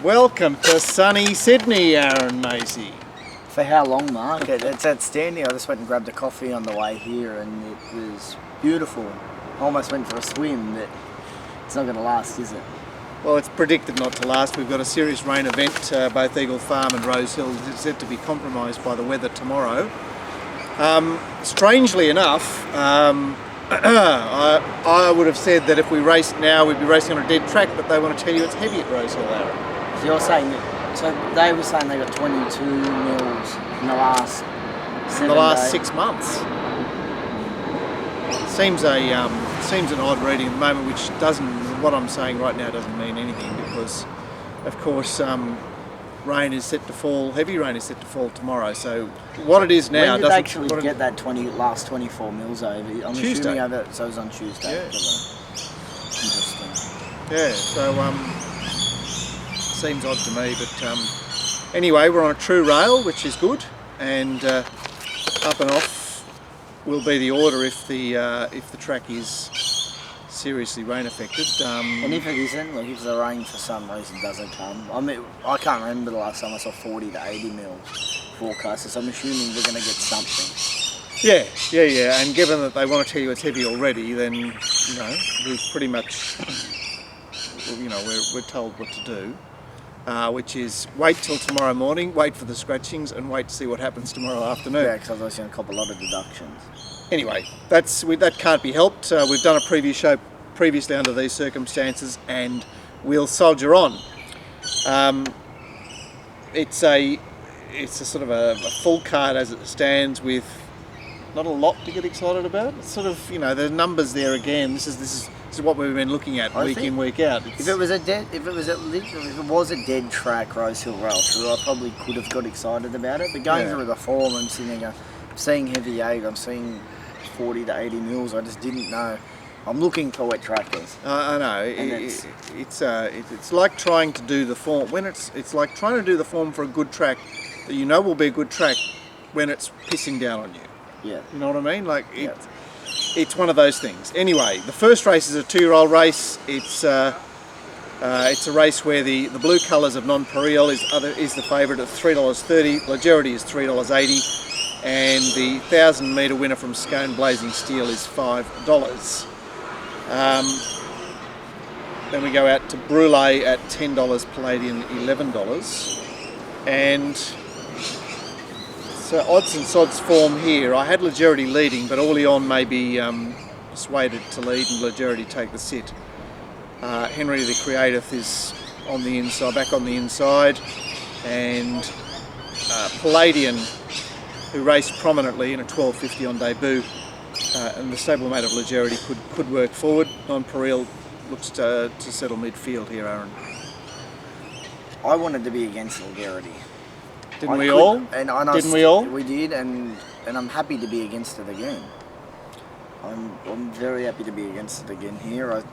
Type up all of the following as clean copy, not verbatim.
Welcome to sunny Sydney, Aaron Macy. For how long, Mark? It's outstanding. I just went and grabbed a coffee on the way here and it was beautiful. I almost went for a swim, but it's not going to last, is it? Well, it's predicted not to last. We've got a serious rain event, both Eagle Farm and Rosehill is said to be compromised by the weather tomorrow. Strangely enough, I would have said that if we raced now, we'd be racing on a dead track, but they want to tell you it's heavy at Rosehill, Aaron. So you're saying that, so they were saying they got 22 mils in the last 6 months. Seems an odd reading at the moment, which doesn't, what I'm saying right now doesn't mean anything because, of course, rain is set to fall, heavy rain is set to fall tomorrow. So what it is now when did doesn't... they actually get that last 24 mils over? I'm Tuesday. Assuming so it was on Tuesday. Yeah. Interesting. Yeah, so seems odd to me, but anyway, we're on a true rail, which is good, and up and off will be the order if the track is seriously rain affected. And if it isn't, like if the rain for some reason doesn't come, I mean, I can't remember the last time I saw 40 to 80 mils forecasted, so I'm assuming we're going to get something. Yeah, and given that they want to tell you it's heavy already, then, you know, we've pretty much, you know, we're told what to do. Which is wait till tomorrow morning, wait for the scratchings, and wait to see what happens tomorrow afternoon. Yeah, because otherwise you're going to cop a lot of deductions. Anyway, that can't be helped. We've done a preview show previously under these circumstances, and we'll soldier on. It's a sort of a full card as it stands, with not a lot to get excited about. It's sort of, you know, the numbers there again. This is what we've been looking at week in, week out. If it was a dead track, Rosehill Rail True, I probably could have got excited about it. But going through the form, I'm sitting there, I'm seeing heavy 8, I'm seeing 40 to 80 mils. I just didn't know. I'm looking for wet trackers. I know. It's like trying to do the form when it's like trying to do the form for a good track that you know will be a good track when it's pissing down on you. Yeah. You know what I mean? Like it's one of those things. Anyway, the first race is a 2-year-old race. It's a race where the blue colours of Nonpareil is the favourite at $3.30. Legerity is $3.80, and the 1,000 metre winner from Scone Blazing Steel is $5. Then we go out to Brule at $10, Palladian $11, and so odds and sods form here. I had Legerity leading, but Orleans may be persuaded to lead and Legerity take the sit. Henry the Creative is on the inside, back on the inside, and Palladian, who raced prominently in a 12.50 on debut, and the stablemate of Legerity could work forward. Nonpareil looks to settle midfield here, Aaron. I wanted to be against Legerity. Didn't we all? Didn't we all? We did, and I'm happy to be against it again. I'm very happy to be against it again here. I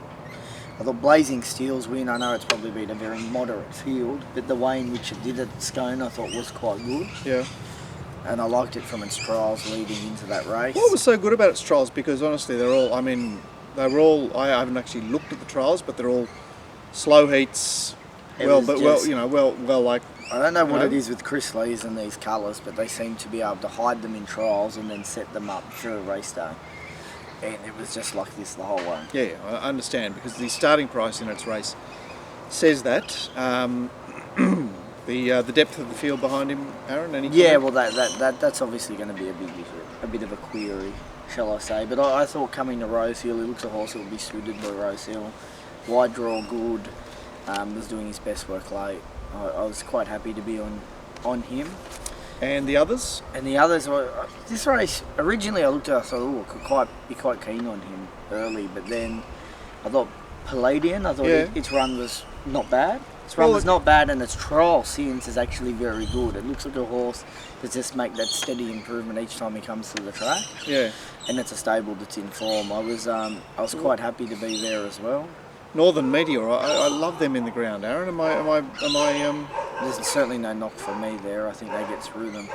thought Blazing Steel's win, I know it's probably been a very moderate field, but the way in which it did at Scone I thought was quite good. Yeah. And I liked it from its trials leading into that race. What was so good about its trials? Because honestly, I haven't actually looked at the trials, but they're all slow heats. I don't know what it is with Chris Lees and these colours, but they seem to be able to hide them in trials and then set them up for a race day. And it was just like this the whole way. Yeah, I understand, because the starting price in its race says that. The depth of the field behind him, Aaron? Well, that's obviously going to be a bit of a query, shall I say. But I thought coming to Rosehill, he looks a horse that would be suited by Rosehill. Wide draw, good. Was doing his best work late. I was quite happy to be on him. And the others? This race, originally I looked at it, I thought, I could be quite keen on him early, but then I thought Palladian, its run was not bad. Its run was not bad, and its trial since is actually very good. It looks like a horse that just make that steady improvement each time he comes to the track. Yeah. And it's a stable that's in form. I was quite happy to be there as well. Northern Meteor, I love them in the ground, Aaron. Am I? There's certainly no knock for me there. I think they get through them.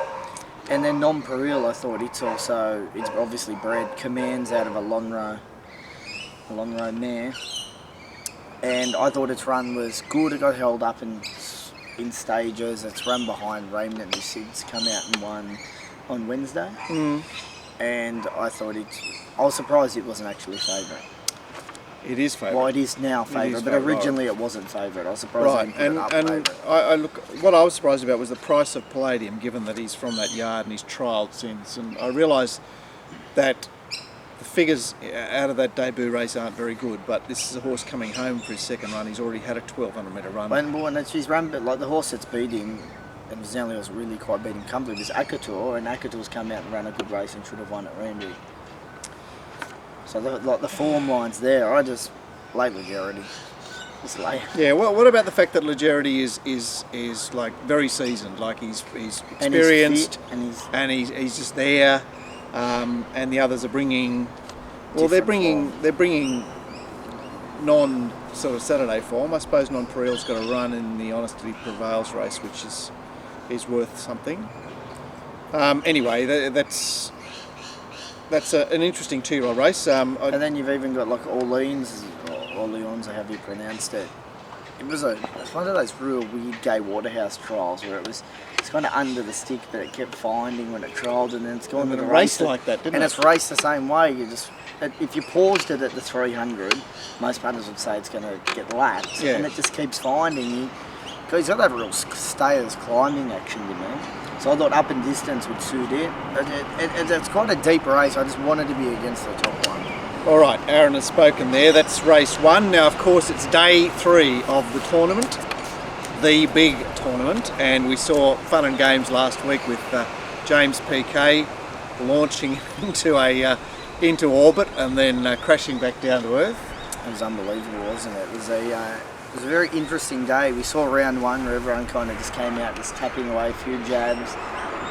And then Nonpareil, I thought it's obviously bred commands out of a Lonhro mare. And I thought its run was good. It got held up and in stages. It's run behind Raymond, who Sid's come out and won on Wednesday. And I was surprised it wasn't actually favourite. It is favourite. Well, it is now favourite, but originally it wasn't favourite. I was surprised they didn't put it up favourite. I look. What I was surprised about was the price of Palladium, given that he's from that yard and he's trialled since. And I realised that the figures out of that debut race aren't very good. But this is a horse coming home for his second run. He's already had a 1,200 metre run. And it's his run, but like the horse that's beat him, and Zanley was really quite beating comfortably, is Akator, and Akator's come out and run a good race and should have won at Randwick. So the form lines there, I just late Legerity. Just late. Yeah. Well, what about the fact that Legerity is like very seasoned, like he's experienced and he's just there, and the others are bringing. Well, they're bringing non sort of Saturday form. I suppose Non Pareil's got a run in the Honesty Prevails race, which is worth something. Anyway, that's an interesting 2-year-old race. And then you've even got like Orleans, or Leons, however you pronounced it. It's one of those real weird Gay Waterhouse trials where it's kind of under the stick, but it kept finding when it trialled, and then it's gone to the race like that, didn't it? And it's raced the same way. If you paused it at the 300, most punters would say it's going to get lapped, and it just keeps finding you. Because he's got that real stayers climbing action, you know. So I thought up and distance would suit it. It's quite a deep race. I just wanted to be against the top one. All right, Aaron has spoken there. That's race 1. Now, of course, it's day 3 of the tournament, the big tournament, and we saw fun and games last week with James PK launching into orbit and then crashing back down to earth. It was unbelievable, wasn't it? It was a very interesting day. We saw round 1 where everyone kind of just came out just tapping away a few jabs.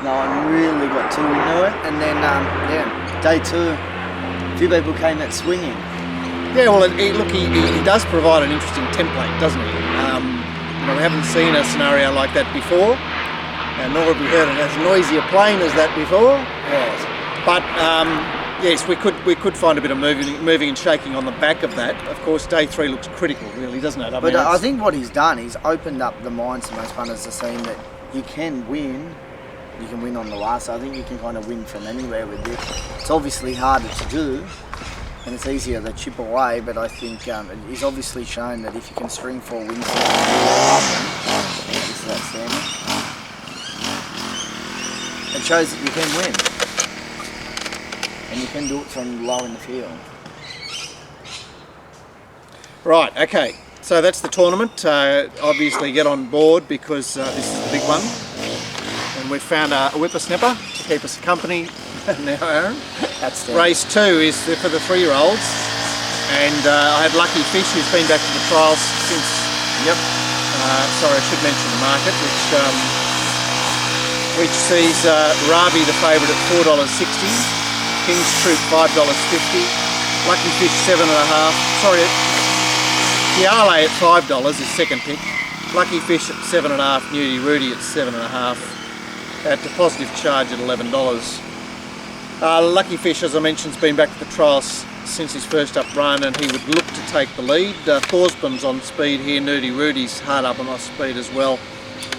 No one really got too into it. And then, day 2, a few people came out swinging. Yeah, well, he does provide an interesting template, doesn't he? We haven't seen a scenario like that before, and nor have we heard it as noisy a plane as that before. Yes. But yes, we could find a bit of moving and shaking on the back of that. Of course, day 3 looks critical, really, doesn't it? I think what he's done, he's opened up the minds to most punters to seeing that you can win. You can win on the last. I think you can kind of win from anywhere with this. It's obviously harder to do, and it's easier to chip away. But I think he's obviously shown that if you can string 4 wins, this is outstanding. It shows that you can win. And you can do it from low in the field. Right, okay. So that's the tournament. Obviously get on board because this is the big one. And we've found a whippersnapper to keep us company now, Aaron. Outstanding. Race 2 is for the 3-year-olds. And I had Lucky Fish, who's been back to the trials since... Yep. Sorry, I should mention the market, which sees Ravi the favourite at $4.60. King's Troop $5.50, Lucky Fish $7.5. Sorry, Kiale at $5 is second pick. Lucky Fish at $7.5. Nudie Rudy at $7.5. At the positive charge at $11. Lucky Fish, as I mentioned, has been back to the trials since his first up run, and he would look to take the lead. Thorsburn's on speed here. Nudie Rudy's hard up and off speed as well.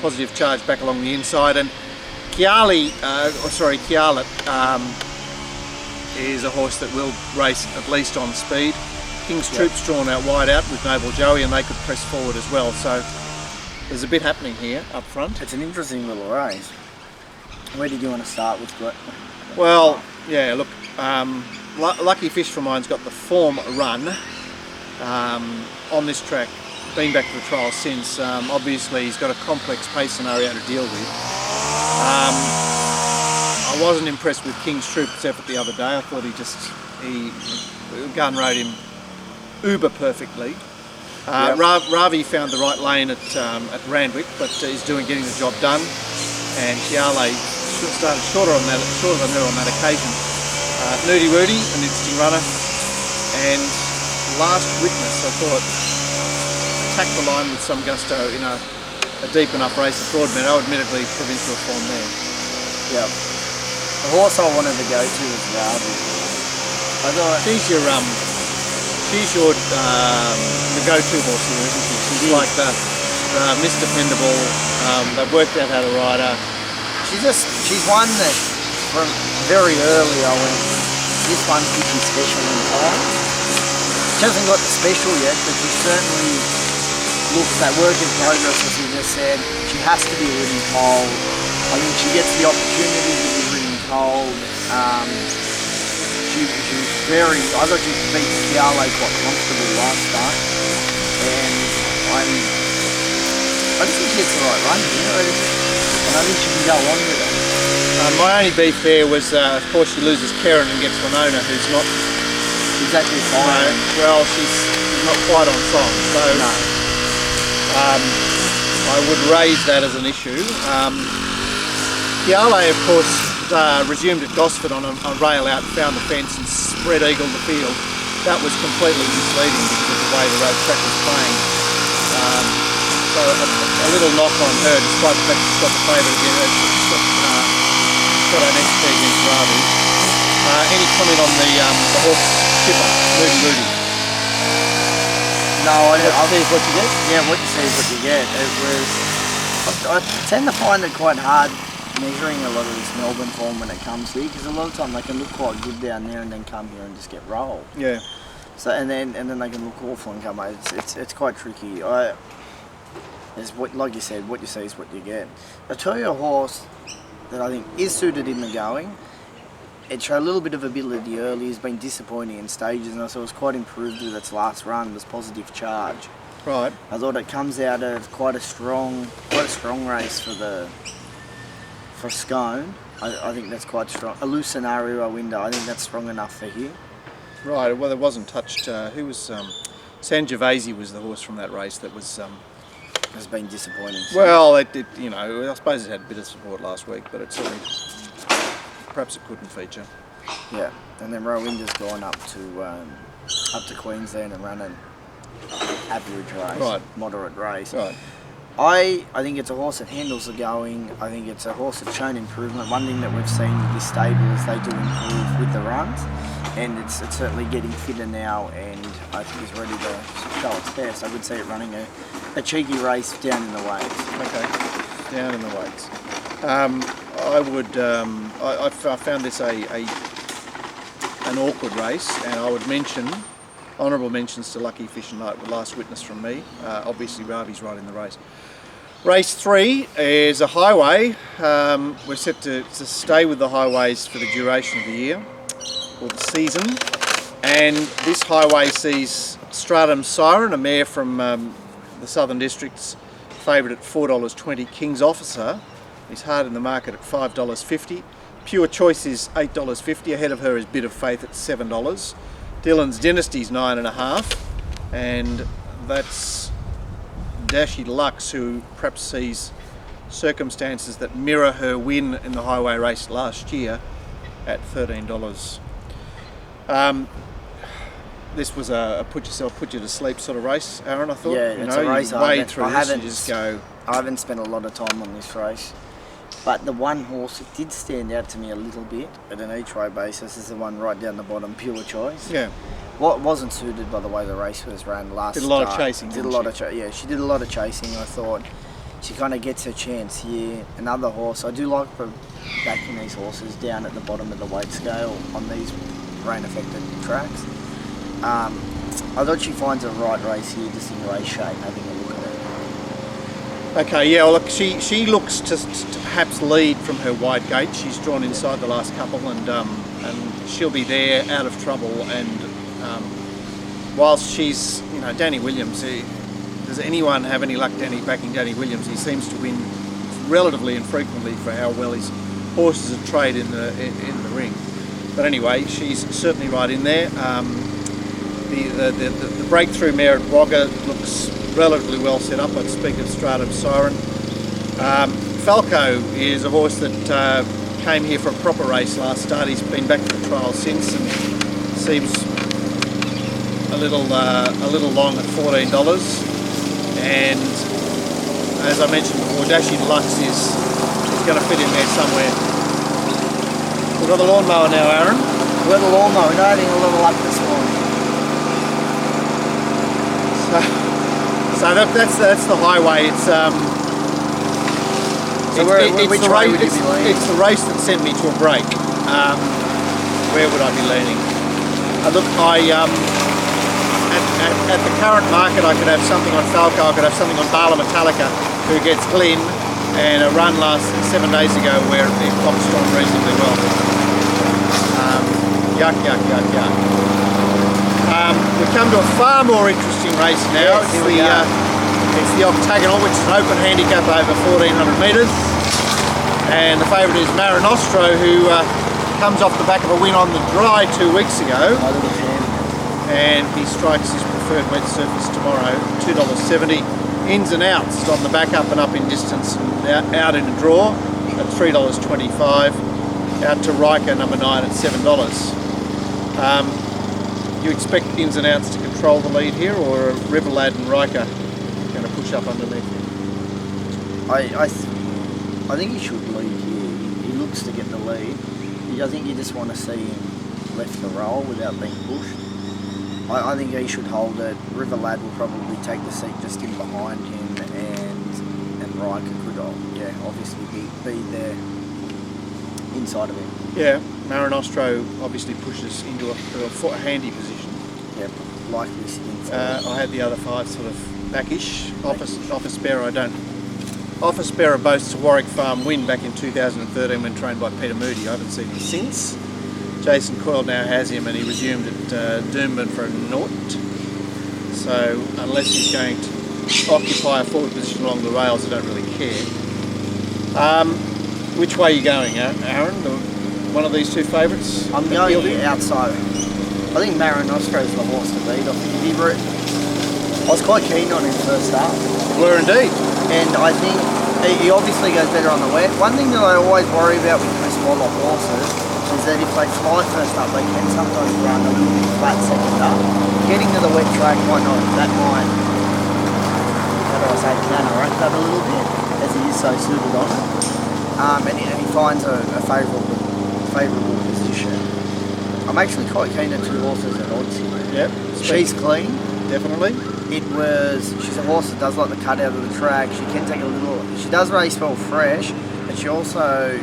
Positive charge back along the inside, and Kiale is a horse that will race at least on speed. King's Troop's drawn out wide out with Noble Joey, and they could press forward as well. So there's a bit happening here up front. It's an interesting little race. Where did you want to start with? Well, yeah, look, Lucky Fish for mine's got the form run on this track. Been back to the trial since. Obviously, he's got a complex pace scenario to deal with. I wasn't impressed with King's Troop's effort the other day. I thought he gun rode him uber perfectly. Ravi found the right lane at Randwick, but he's getting the job done. And Kiale started shorter than her on that occasion. Nudie Rudy, an interesting runner, and Last Witness, I thought, attacked the line with some gusto in a deep enough race at Broadmeadow, admittedly provincial form there. Yeah. The horse I wanted to go to was Ravi. I thought she's your the go-to horse here, isn't she? She's like Miss Dependable. They've worked out how to ride her. She's one that from very early I went, this one could be special in time. She hasn't got the special yet, but she certainly looks that work in progress, as you just said. She has to be ridden cold. I think she gets the opportunity to be ridden cold. She was very, I thought she beat Fiale quite comfortable last start, and I just think she gets the right run here, and I think she can go on with it. My only beef there was, of course, she loses Karen and gets Winona, who's not Exactly fine. well, she's not quite on song, so No. I would raise that as an issue. Fiale, of course, resumed at Gosford on a rail out, found the fence and spread eagled the field. That was completely misleading because of the way the road track was playing. So a little knock on her, despite the fact she's got the favourite again. She's got an XP against Ravi. Any comment on the horse Chipper, Moody? No, I don't. What you see is what you get? Yeah, what you see is what you get. It was. I tend to find it quite hard measuring a lot of this Melbourne form when it comes here, because a lot of the time they can look quite good down there and then come here and just get rolled. Yeah. So and then they can look awful and come out. It's quite tricky. Like you said, what you see is what you get. I'll tell you a horse that I think is suited in the going. It showed a little bit of ability early, has been disappointing in stages, and I thought it was quite improved with its last run. It was Positive Charge. Right. I thought it comes out of quite a strong race for Scone. I think that's quite strong. A loose scenario window. I think that's strong enough for here. Right. Well, it wasn't touched. Who was Sangiovese was the horse from that race that was. Has been disappointing. Well, it I suppose it had a bit of support last week, but it certainly perhaps it couldn't feature. Yeah, and then Rowinder's gone up to Queensland and run an average race, Right. moderate race. Right. I think it's a horse that handles the going. I think it's a horse that's shown improvement. One thing that we've seen with this stable is they do improve with the runs, and it's certainly getting fitter now, and I think it's ready to show its best. I would see it running a cheeky race down in the weights. Okay. Down in the weights. I would. I found this an awkward race, and I would mention honourable mentions to Lucky Fish and Last Witness from me. Obviously, Ravi's right in the race. Race 3 is a highway. We're set to stay with the highways for the duration of the year or the season, and this highway sees Stratum Siren, a mare from the Southern Districts, favoured at $4.20. King's Officer is hard in the market at $5.50. Pure Choice is $8.50. Ahead of her is Bit of Faith at $7. Dylan's Dynasty's $9.50, and that's Dashy Deluxe, who perhaps sees circumstances that mirror her win in the highway race last year at $13. This was a put you to sleep sort of race, Aaron. I thought. Yeah, it's a race. You wade through this and just go. I haven't spent a lot of time on this race, but the one horse that did stand out to me a little bit at an each way basis is the one right down the bottom, Pure Choice. Yeah. What wasn't suited by the way the race was run last. Did a lot of chasing. Did a lot of yeah, she did a lot of chasing. I thought she kind of gets her chance here. Another horse. I do like backing these horses down at the bottom of the weight scale on these rain affected tracks. I thought she finds a right race here, just in race shape, having a look at it. Okay, yeah, well, look, she looks to perhaps lead from her wide gate. She's drawn inside the last couple, and she'll be there out of trouble. And whilst she's, Danny Williams, does anyone have any luck backing Danny Williams? He seems to win relatively infrequently for how well his horses are traded in the ring. But anyway, she's certainly right in there. The breakthrough mare at Wagga looks relatively well set up. I'd speak of Stratum Siren. Falco is a horse that came here for a proper race last start. He's been back to the trial since and seems a little long at $14. And as I mentioned before, Dashy Deluxe is going to fit in there somewhere. We've got the lawnmower now, Aaron. We've got the lawnmower. We're noting a little luck this morning. So So that's the highway. It's which way would you be leaning? it's the race that sent me to a break. Where would I be leaning? Look, at the current market, I could have something on Falco, I could have something on Bala Metallica, who gets Glen, and a run last 7 days ago where it boxed on reasonably well. Yuck. We come to a far more interesting race now. It's the Octagonal, which is an open handicap over 1400 metres, and the favourite is Marinostro, who comes off the back of a win on the dry 2 weeks ago, and he strikes his preferred wet surface tomorrow, $2.70. Ins and outs on the back, up and up in distance, and out in a draw at $3.25. Out to Riker, number 9, at $7. You expect Ins and Outs to control the lead here, or are Riverlad and Riker going to push up underneath him? I think he should lead here. He looks to get the lead. I think you just want to see him left to roll without being pushed. I think he should hold it. Riverlad will probably take the seat just in behind him, and Riker could obviously be there inside of him. Yeah, Marinostro obviously pushes into a handy position. Yeah, like this inside. I had the other 5 sort of backish. Office Bearer I don't. Office Bearer boasts a Warwick Farm win back in 2013 when trained by Peter Moody. I haven't seen him since. Jason Coyle now has him, and he resumed at Doomben for a naught. So unless he's going to occupy a forward position along the rails, I don't really care. Which way are you going, Aaron? One of these 2 favourites? I'm going outside. I think Marinostro's the horse to beat. I was quite keen on him first up. Were indeed. And I think he obviously goes better on the wet. One thing that I always worry about with Chris Waller horses is that if they fly first up, they can sometimes run a little bit flat second up. Getting to the wet track might not, that might, counteract that a little bit, as he is so suited on it. And he finds a favourable position. I'm actually quite keen at 2 horses at odds here. Yep. She's clean. Definitely. She's a horse that does like the cut out of the track. She can take a little, she does race well fresh, but she also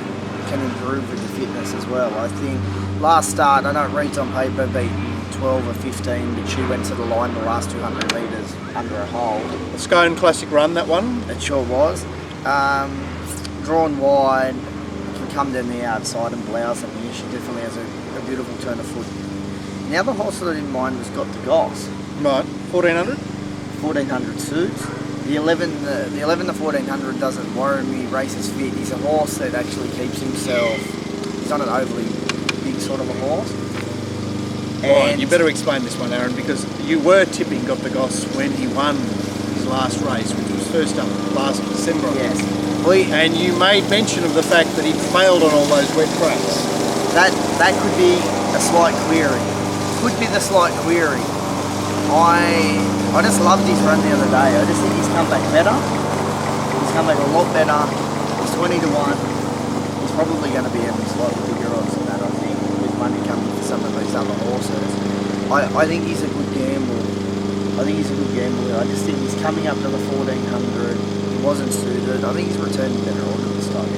can improve with the fitness as well. I think last start, I know it reads on paper beaten 12 or 15, but she went to the line the last 200 metres under a hole. A Scone Classic run, that one? It sure was. Drawn wide, can come down the outside and blouse, and she definitely has a beautiful turn of foot. The other horse that I didn't mind was Got the Goss. Right, 1400? 1400 suits. The 11 to 1400 doesn't worry me, races fit. He's a horse that actually keeps himself, he's not an overly big sort of a horse. Right, you better explain this one, Aaron, because you were tipping Got the Goss when he won his last race, which was first up last December. Yes. And you made mention of the fact that he failed on all those wet tracks. That could be a slight query. Could be the slight query. I just loved his run the other day. I just think he's come back better. He's come back a lot better. He's 20 to 1. He's probably going to be having slightly bigger odds than that, I think, with money coming for some of these other horses. I think he's a good gamble. I just think he's coming up to the 1400. He wasn't suited. I think he's returning better on this time.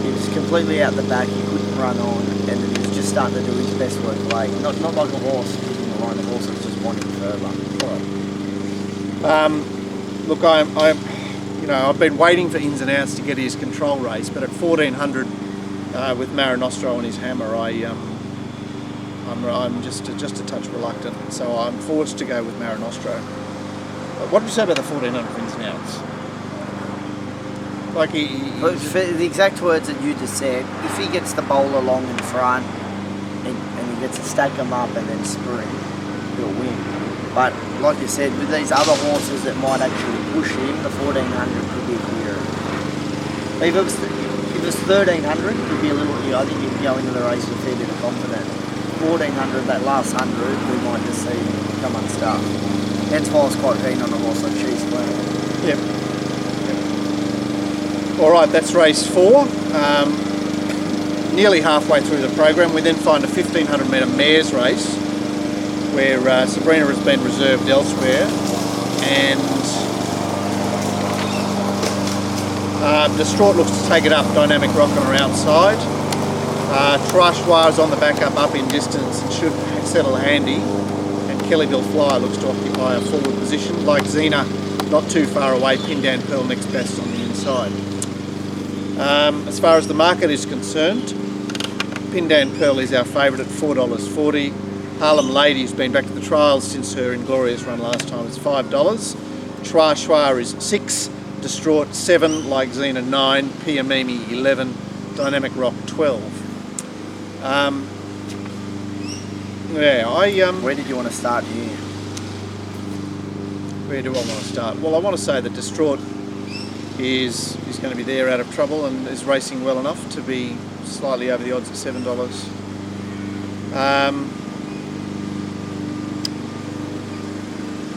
He was completely out the back. He couldn't run on, and then he's just starting to do his best work late. Not like a horse hitting the line. The horse is just wanting further. Look, I've been waiting for Ins and Outs to get his control race, but at 1400 with Marinostro on his hammer, I'm just a touch reluctant, so I'm forced to go with Marinostro. What did you say about the 1400 Ins and Outs? Like for the exact words that you just said, if he gets the bowl along in front and he gets to stack them up and then spring, he'll win. But like you said, with these other horses that might actually push him, the 1400 could be clearer. If it was 1300, it could be a little. I think you can go into the race with a fair bit of confidence. 1400, that last 100, we might just see come unstuck. Hence why I was quite keen on a horse like She's Clean. Yep. All right, that's race 4. Nearly halfway through the program, we then find a 1500 metre mares race, where Sabrina has been reserved elsewhere, and Distraught looks to take it up, Dynamic Rock on her outside. Trashwa is on the back up in distance and should settle handy. And Kellyville Flyer looks to occupy a forward position. Like Xena, not too far away, Pindan Pearl next best on the inside. As far as the market is concerned, Pindan Pearl is our favourite at $4.40. Harlem Lady has been back to the trials since her inglorious run last time. It's $5. Trashwa is $6. Distraught $7. Like Xena $9. Piamimi $11. Dynamic Rock $12. Where did you want to start here? Where do I want to start? Well, I want to say that Distraught is going to be there out of trouble and is racing well enough to be slightly over the odds at $7.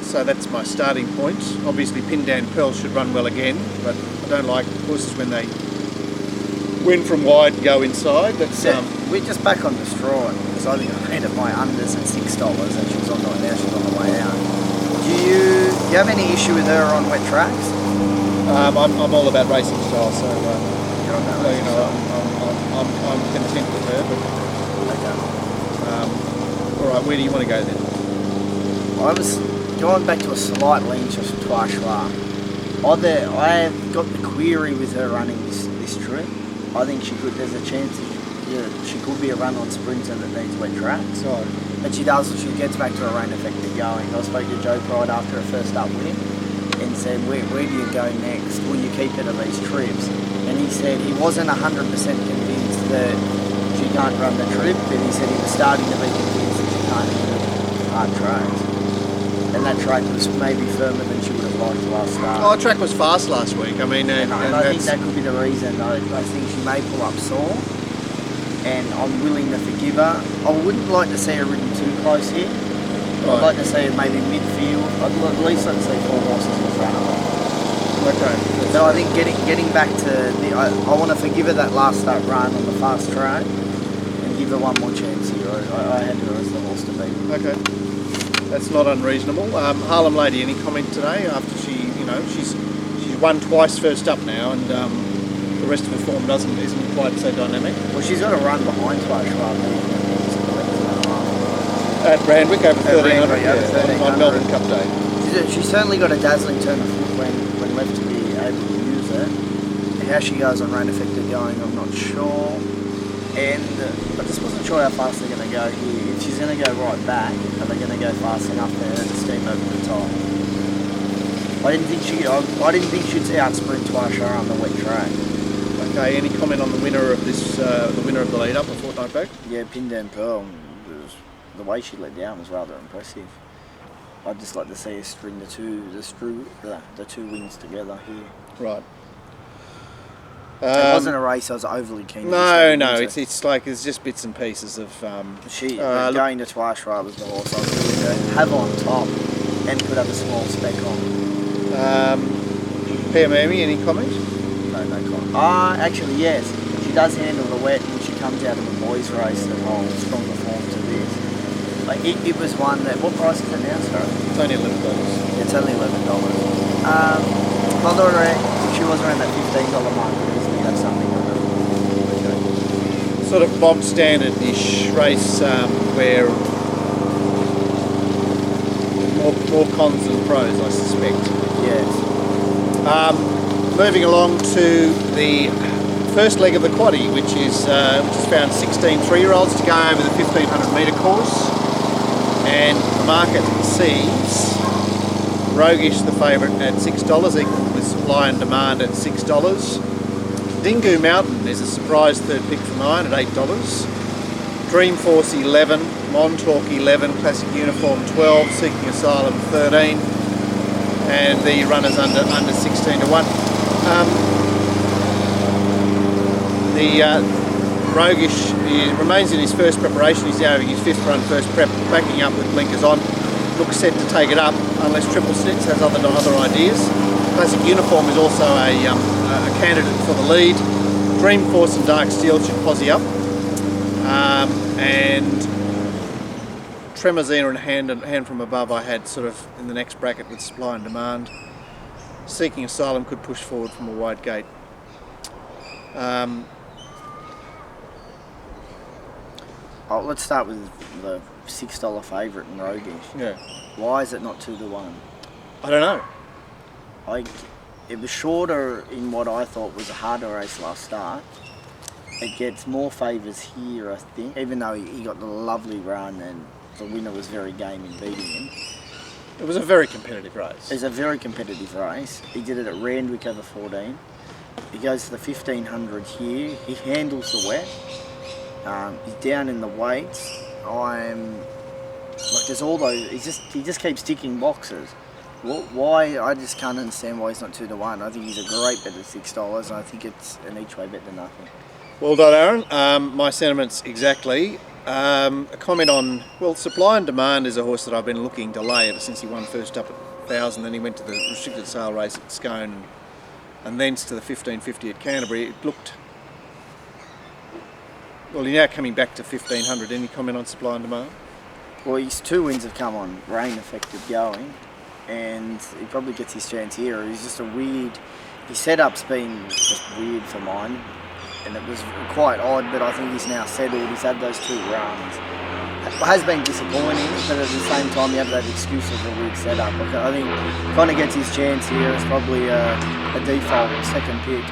So that's my starting point. Obviously Pindan Pearl should run well again, but I don't like horses when they win from wide and go inside. That's we're just back on Distraught, because I think I made it my unders at $6 and she was on the now she's on the way out. Do you have any issue with her on wet tracks? I'm all about racing style, so You're on that racing style. I'm content with her. But all right, where do you want to go then? I was going back to a slight lean to Twashwa. I've got the query with her running this trip. I think there's a chance she could be a run on sprinter that needs wet tracks. Right. But she gets back to her rain affected going. I spoke to Joe Pride after her first up win and said, where do you go next? Will you keep it at these trips? And he said he wasn't 100% convinced that she can't run the trip, but he said he was starting to be convinced that she can't even hard tracks. And that track was maybe firmer than she would have liked last start. Oh, the track was fast last week. I mean, and I think that could be the reason. I think she may pull up sore, and I'm willing to forgive her. I wouldn't like to see her ridden too close here. Right. I'd like to see her maybe midfield. I'd at least like to see 4 horses in front of her. Okay. So I think getting back to I want to forgive her that last start run on the fast track and give her one more chance here. I had her as the horse to beat. Okay. That's not unreasonable. Harlem Lady, any comment today after she's won twice first up now, and the rest of her form isn't quite so dynamic. Well, she's got to run behind Twashwa at Randwick over 1300 on Melbourne Cup Day. She's certainly got a dazzling turn of foot when left to be able to use it. How she goes on rain affected going, I'm not sure. And I just wasn't sure how fast they're going to go here. If she's going to go right back, are they going to go fast enough there to steam over the top? I didn't think she'd outsprint Twashwa on the wet track. Okay, any comment on the winner of this, the winner of the lead up a fortnight back? Yeah, Pindan Pearl. The way she let down was rather impressive. I'd just like to see her string the two wins together here. Right. It wasn't a race I was overly keen. No, it's like there's just bits and pieces of. Going to Twashwa was the horse I was going to have on top and could have a small speck on. Piamimi, any comment? No comment. Actually yes, she does handle the wet when she comes out of the boys' race that holds stronger form to this. Like it was one that, what price is it now, sorry? It's only $11. It's only $11. My daughter, if she was around that $15 mark, would easily have something on it. Sort of bog standard-ish race where more cons than pros, I suspect. Yes. Moving along to the first leg of the quaddie, which has found 16 3-year-olds to go over the 1500 metre course. And the market sees Roguish the favourite at $6, equal with Supply and Demand at $6. Dingu Mountain is a surprise third pick for mine at $8. Dreamforce 11, Montauk 11, Classic Uniform 12, Seeking Asylum 13, and the runners under 16 to 1. Roguish remains in his first preparation. He's having his 5th run first prep, backing up with blinkers on. Looks set to take it up unless Triple Six has other ideas. Classic Uniform is also a candidate for the lead. Dreamforce and Dark Steel should posse up. And Tremazina and Hand from Above I had sort of in the next bracket with Supply and Demand. Seeking Asylum could push forward from a wide gate. Let's start with the $6 favourite in Rogish. Yeah. Why is it not 2-1? I don't know. It was shorter in what I thought was a harder race last start. It gets more favours here, I think, even though he got the lovely run and the winner was very game in beating him. It was a very competitive race. It's a very competitive race. He did it at Randwick over 14. He goes to the 1500 here. He handles the wet. He's down in the weights. There's all those. He just keeps ticking boxes. Why? I just can't understand why he's not 2-1. I think he's a great bet at $6, and I think it's an each way bet to nothing. Well done, Aaron. My sentiments exactly. A comment on, supply and demand is a horse that I've been looking to lay ever since he won first up at 1,000. Then he went to the restricted sale race at Scone, and thence to the 1550 at Canterbury. It looked. Well, he's now coming back to 1,500. Any comment on supply and demand? Well, his 2 wins have come on rain affected going, and he probably gets his chance here. He's just a weird. His setup's been just weird for mine. And it was quite odd, but I think he's now settled. He's had those 2 runs. It has been disappointing, but at the same time, you have that excuse of a weird setup. I think kind of gets his chance here. It's probably a default second pick.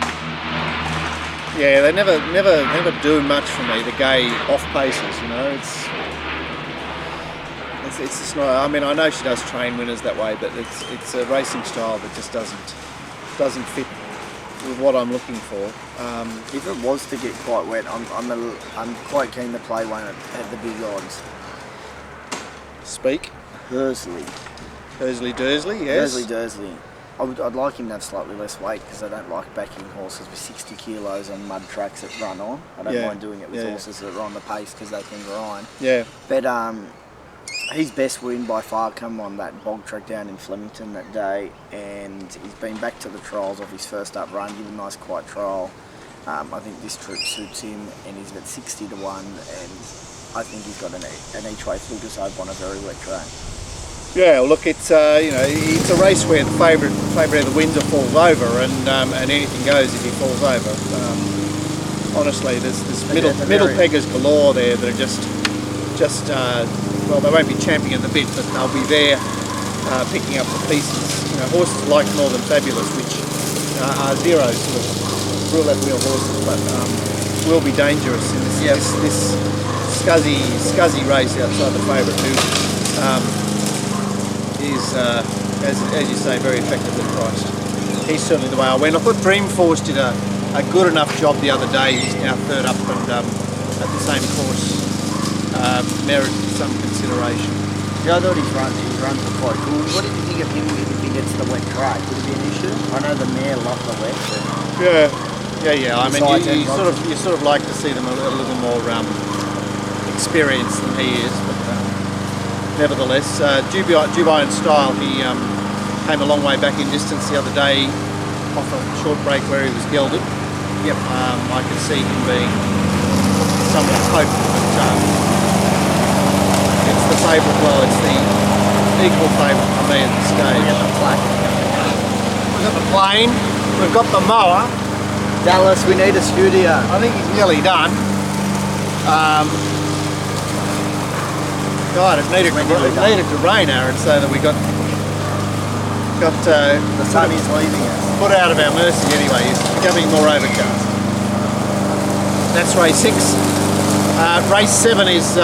Yeah, they never do much for me. The gay off paces, you know. It's just not. I mean, I know she does train winners that way, but it's a racing style that just doesn't fit with what I'm looking for. If it was to get quite wet, I'm quite keen to play one at the big odds. Speak. Dursley, yes. Dursley. I'd like him to have slightly less weight because I don't like backing horses with 60 kilos on mud tracks that run on. I don't mind doing it with horses that are on the pace because they can grind. Yeah. But his best win by far come on that bog track down in Flemington that day, and he's been back to the trials of his first up run, given a nice quiet trial. I think this trip suits him, and he's at 60-1, and I think he's got an each way full to on a very wet track. Yeah, well, look, it's it's a race where the favourite either wins or falls over, and anything goes if he falls over. Honestly, there's middle peggers galore there that are just they won't be champing at the bit, but they'll be there picking up the pieces. You know, horses like Northern Fabulous, which are zero sort of roulette wheel horses, but will be dangerous in this scuzzy race outside the favourite, who is, as you say, very effectively priced. He's certainly the way I went. I thought Dreamforce did a good enough job the other day. He's now third up and at the same course merit some consideration. Yeah, I thought his runs were quite good. What did you think of him if he gets the wet track? Would it be an issue? I know the mare loved the wet. But yeah. I mean, you sort of like to see them a little more experienced than he is, but nevertheless, Dubai in style. He came a long way back in distance the other day off a short break where he was gelded. Yep. I could see him being somewhat hopeful, but it's the favourite. Well, it's the equal favourite for me at this stage. we got the plaque. We've got the plane. We've got the mower. Dallas, we need a studio. I think he's nearly done. God, it needed to rain, Aaron, so that we got the sun is leaving us. Put out of our mercy anyway. It's becoming more overcast. That's race 6. Race 7 is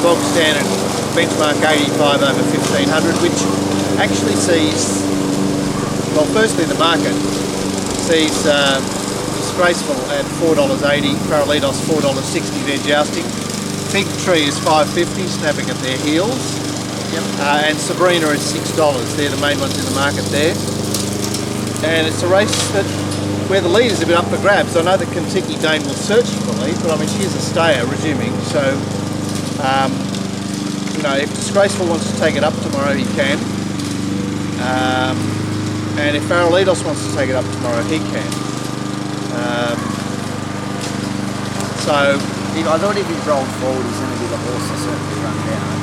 bog standard benchmark 85 over 1500, which actually sees, well, firstly the market sees Disgraceful at $4.80, Paralitos $4.60. They're jousting. Big Tree is $5.50, snapping at their heels. Yep. And Sabrina is $6. They're the main ones in the market there. And it's a race where the lead is a bit up for grabs. I know that Kentucky Dane will search for the lead, but I mean, she's a stayer resuming. So, if Disgraceful wants to take it up tomorrow, he can. And if Paralitos wants to take it up tomorrow, he can. I thought if he rolled forward, he's going to be the horse to certainly run down.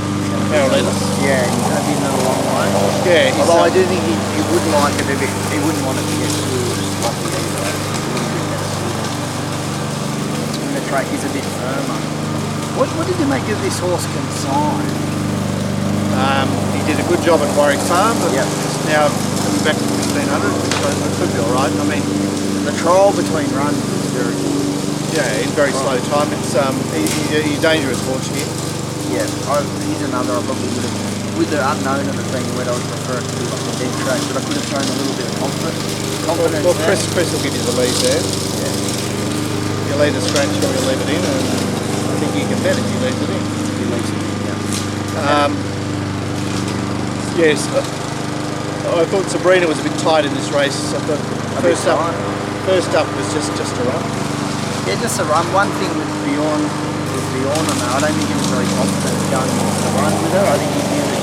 Paralitos? Yeah, he's going to be in a long way. Yeah. Although I do think he wouldn't like it if he wouldn't want it to get too lucky either. track is a bit firmer. What did you make of this horse Consign? He did a good job at Warwick Farm, but Yep. it's now coming back to 1500, so it could be alright. I mean, The trial between runs was very good. yeah, in very slow time. It's he's a dangerous horse here. Yeah, he's another I probably would have, with the unknown of it being wet, I would prefer it to be like a dead track, but I could have shown a little bit of confidence Well, there. Chris will give you the lead there. Yeah. You'll either scratch or you'll leave it in, and I think you can bet if you leave it in. He leaves it, yeah. Yes, I thought Sabrina was a bit tight in this race. I thought first up was just a run. Yeah, just a run. One thing with Bjorn on that, I don't think he was very confident going off the run with her. I think he knew that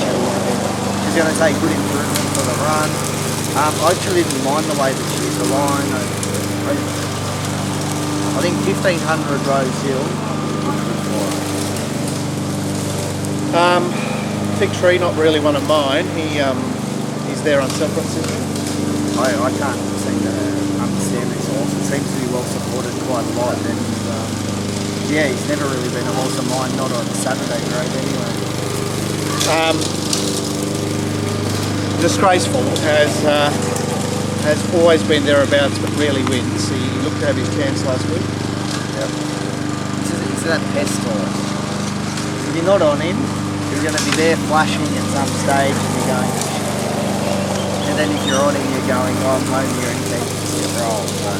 she's going to take good improvement for the run. I actually didn't mind the way that she hit the line. I think 1500 Rose Hill was good for her. Fig Tree, not really one of mine. He's there on self-consistent. I can't seem to understand this horse. It seems to be well supported quite a lot, and he's never really been a horse of mine, not on Saturday grade anyway. Disgraceful Has always been thereabouts, but rarely wins. He looked to have his chance last week. Yep. It's that pest horse. If you're not on him, you're going to be there flashing at some stage, and you're going. And then if you're on him, you're going, oh, I'm home here, and he takes a roll. So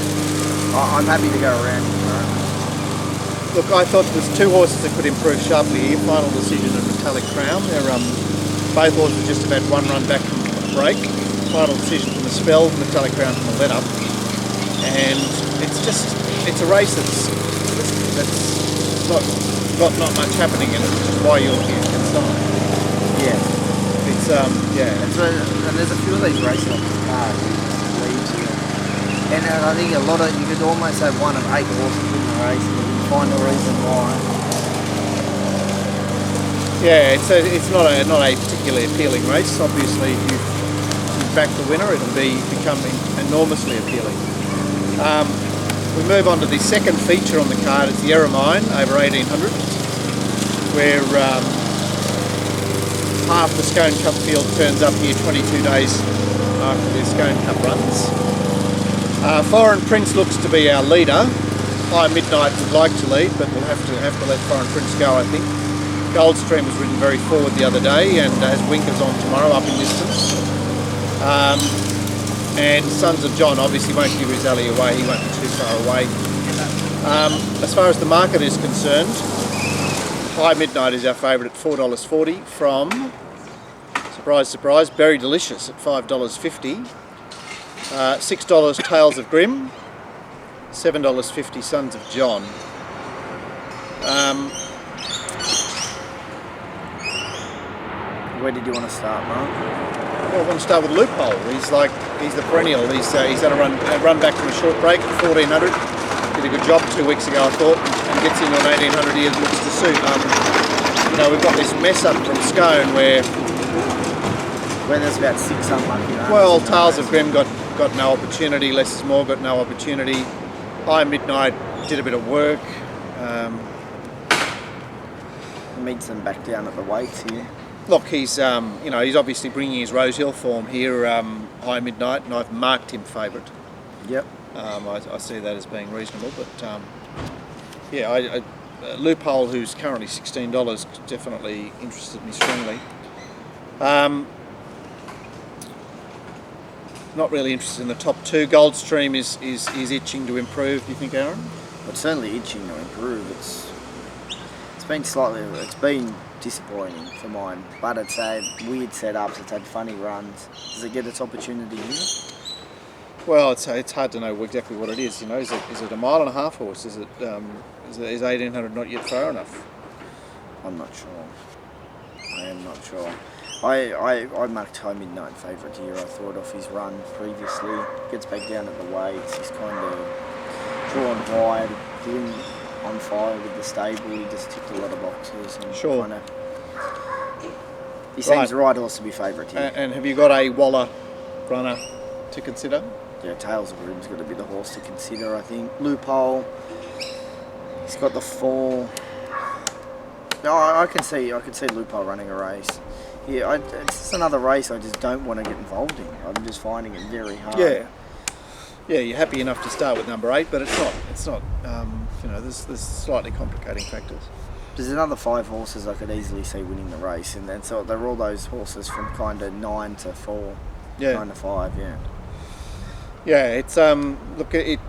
I'm happy to go around him. Look, I thought there was two horses that could improve sharply here. Final Decision and Metallic Crown. They're both horses just about one run back from a break. Final Decision from a spell, Metallic Crown from a let up. And it's a race that's not much happening in it, which is why you're here at Consign. Yeah. It's And there's a few of these races on the card leads you. And I think you could almost have one of 8 horses in the race, and you can find a reason why. Yeah, it's not a particularly appealing race. Obviously, if you back the winner, it'll become enormously appealing. We move on to the second feature on the card. It's the Eremine over 1800, where half the Scone Cup field turns up here 22 days after the Scone Cup runs. Foreign Prince looks to be our leader. High Midnight would like to lead, but we'll have to let Foreign Prince go, I think. Goldstream was ridden very forward the other day and has Winkers on tomorrow up in distance. And Sons of John obviously won't give his alley away, he won't be too far away. As far as the market is concerned, High Midnight is our favourite at $4.40 from, surprise, surprise, Berry Delicious at $5.50. $6 Tales of Grimm, $7.50 Sons of John. Where did you want to start, Mark? Well, I want to start with Loophole. He's the perennial. He's had a run back from a short break at 1400. Did a good job 2 weeks ago, I thought, and gets into an 1800 here. Looks to suit. We've got this mess up from Scone where there's about 6 unlucky runs. Well, Tales of Grimm got no opportunity. Less is more got no opportunity. High Midnight did a bit of work. Meets them back down at the weights here. Look, he's obviously bringing his Rose Hill form here, High Midnight, and I've marked him favourite. Yep. I see that as being reasonable, but Loophole, who's currently $16, definitely interested me strongly. Not really interested in the top 2. Goldstream is itching to improve. Do you think, Aaron? It's certainly itching to improve. It's been disappointing for mine, but it's had weird setups, it's had funny runs. Does it get its opportunity here? Well, it's hard to know exactly what it is. Is it a mile and a half horse? Is 1800 not yet far enough? I'm not sure. I am not sure. I marked High Midnight favourite here. I thought off his run previously. Gets back down at the weights. He's kind of drawn wide, doing on fire with the stable. He just ticked a lot of boxes. And sure. He seems the right horse to be favourite here. And have you got a Waller runner to consider? Yeah, Tales of Grimm's got to be the horse to consider, I think. Loophole, He's got the 4. No, I can see Lupo running a race. Yeah, it's just another race I just don't want to get involved in. I'm just finding it very hard. Yeah, you're happy enough to start with number 8, but it's not. There's slightly complicating factors. There's another 5 horses I could easily see winning the race, and then so they're all those horses from kind of 9 to 4, 9 to 5, yeah. Yeah, it's it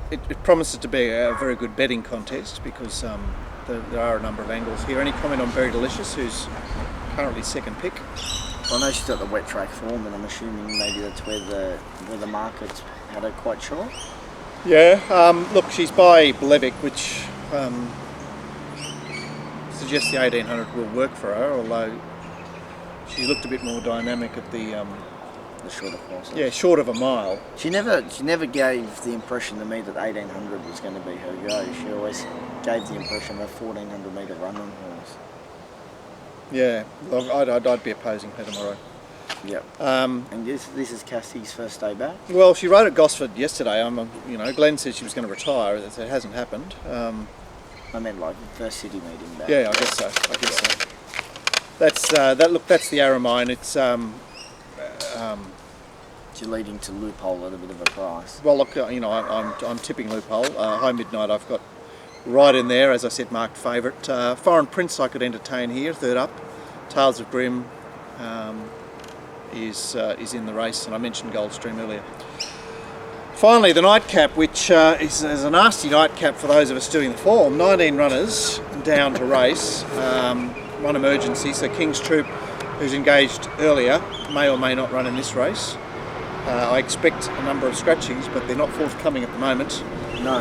promises to be a very good betting contest because there are a number of angles here. Any comment on Very Delicious, who's currently second pick? I know she's got the wet track form, and I'm assuming maybe that's where the market's had her quite short. Yeah, look, she's by Blevick, which suggests the 1800 will work for her, although she looked a bit more dynamic at the shorter courses. Yeah, short of a mile. She never gave the impression to me that 1800 was going to be her go. She always gave the impression of a 1400 metre run on horse. Yeah, I'd be opposing her tomorrow. Yep. And this is Cassie's first day back. Well, she rode at Gosford yesterday. Glenn said she was going to retire. It hasn't happened. I meant like the first city meeting back. Yeah, I guess so. That's That's the Arrowmine. It's You're leading to Loophole at a bit of a price. Well, look, I'm tipping Loophole. High Midnight I've got right in there, as I said, marked favourite. Foreign Prince I could entertain here, third up. Tales of Grim is in the race, and I mentioned Goldstream earlier. Finally, the nightcap, which is a nasty nightcap for those of us doing the form. 19 runners down to race, one emergency, so King's Troop, who's engaged earlier, may or may not run in this race. I expect a number of scratchings, but they're not forthcoming at the moment. No.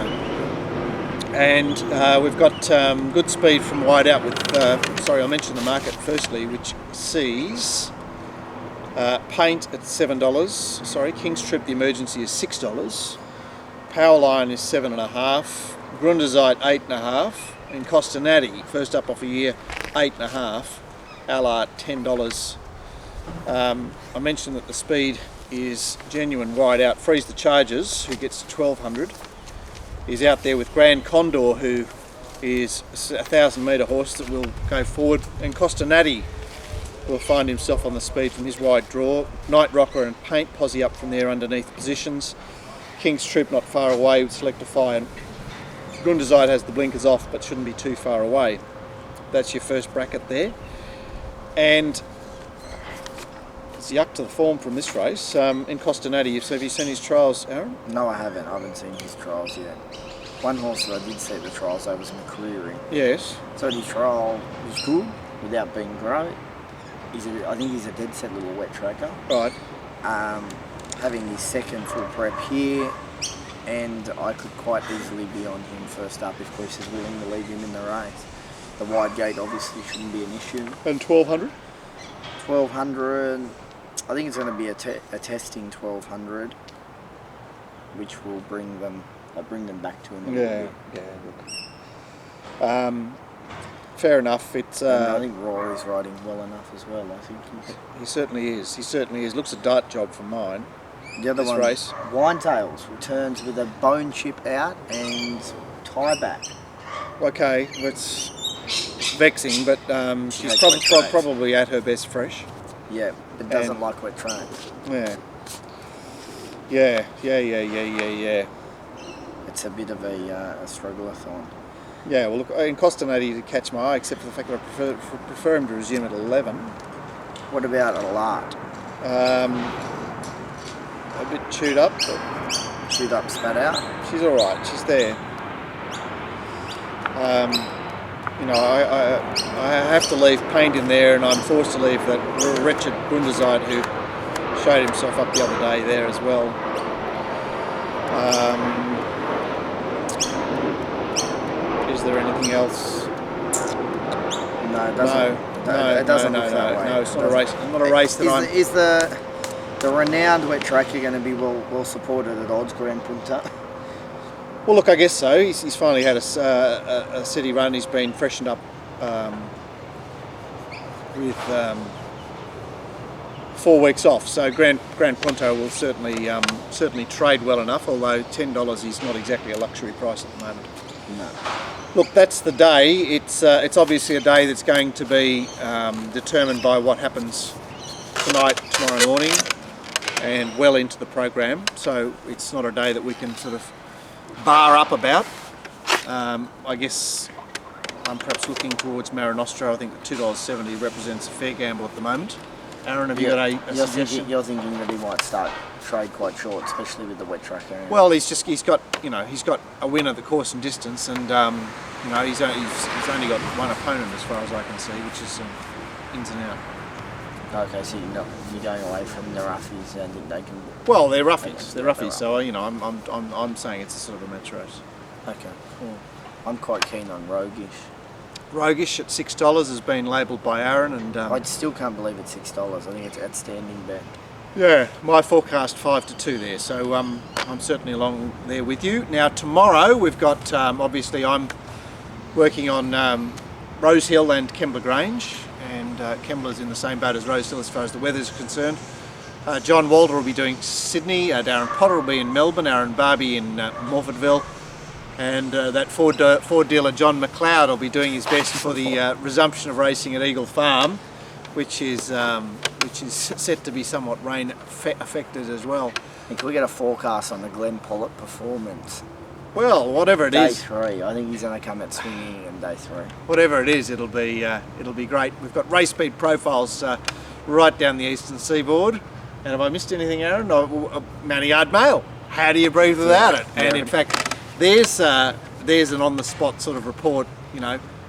And we've got good speed from wide out with, I'll mention the market firstly, which sees Paint at $7. King's Trip, the emergency, is $6. Powerline is $7.5. Grundazite, $8.5. And Costa Natty, first up off a year, $8.5. Allard, $10. I mentioned that the speed is genuine wide out. Freeze the Chargers, who gets to 1200. He's out there with Grand Condor, who is a 1,000 metre horse that will go forward, and Costa Natty will find himself on the speed from his wide draw. Night Rocker and Paint posse up from their underneath positions. King's Troop not far away with Selectify, and Grundazite has the blinkers off but shouldn't be too far away. That's your first bracket there. And it's yuck to the form from this race. In Costa Natty, have you seen his trials, Aaron? No, I haven't. I haven't seen his trials yet. One horse that I did see at the trials, though, was McCreary. Yes. So his trial was good without being great. I think he's a dead set little wet tracker. Right. Having his second full prep here, and I could quite easily be on him first up if Chris is willing to leave him in the race. The wide gate obviously shouldn't be an issue. And 1200? 1200, I think it's going to be a testing 1200, which will bring them back to him a little bit. Yeah, look. Fair enough. It's. I think Rory's riding well enough as well. I think he certainly is. He certainly is. Looks a dart job from mine. The other one, race. Winetails, returns with a bone chip out and tie back. Okay, it's vexing, but she's probably at her best fresh. Yeah, but doesn't like wet tracks. Yeah. It's a bit of a struggle-a-thon. Yeah, well, look, in Costa Natty to catch my eye, except for the fact that I prefer him to resume at 11. What about Alart? A bit chewed up. But chewed up, spat out? She's all right. She's there. I have to leave Paint in there, and I'm forced to leave that wretched Grundazite who showed himself up the other day there as well. Is there anything else? No, it doesn't. It doesn't look that way. No, it's not a race. It's not a race that Is the renowned wet tracker going to be well supported at odds, Grand Punta? Well, look, I guess so. He's finally had a city run. He's been freshened up with 4 weeks off. So Grand Punto will certainly trade well enough. Although $10 is not exactly a luxury price at the moment. No. Look, that's the day. It's obviously a day that's going to be determined by what happens tonight, tomorrow morning, and well into the program. So it's not a day that we can sort of bar up about. I guess I'm perhaps looking towards Marinostro. I think $2.70 represents a fair gamble at the moment. Aaron, have you got a suggestion? You're thinking that he might start trade quite short, especially with the wet track area. Well, he's got a win at the course and distance, and he's only got one opponent as far as I can see, which is ins and out. Okay, so you're going away from the roughies and think they can. Well, they're roughies. They're roughies. So I'm saying it's a sort of a match race. Okay, cool. I'm quite keen on Roguish. Roguish at $6 has been labelled by Aaron, and I still can't believe it's $6. I think it's an outstanding bet. Yeah, my forecast 5-2 there, so I'm certainly along there with you. Now tomorrow we've got obviously I'm working on Rosehill and Kembla Grange, and Kembla's in the same boat as Rosehill as far as the weather's concerned. John Walter will be doing Sydney, Darren Potter will be in Melbourne, Aaron Barbie in Morfordville. And that Ford dealer John McLeod will be doing his best for the resumption of racing at Eagle Farm, which is set to be somewhat rain affected as well. And can we get a forecast on the Glenn Pollock performance? Well, whatever it is. Day 3. I think he's going to come at swinging in day 3. Whatever it is, it'll be great. We've got race speed profiles right down the eastern seaboard. And have I missed anything, Aaron? Mount Yard Mail. How do you breathe without it? And in fact, there's an on-the-spot sort of report,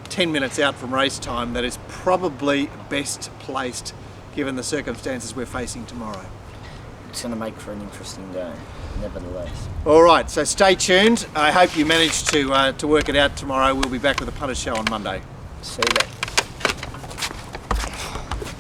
10 minutes out from race time, that is probably best placed given the circumstances we're facing tomorrow. It's going to make for an interesting day, nevertheless. All right, so stay tuned. I hope you manage to work it out tomorrow. We'll be back with the Punters Show on Monday. See you then.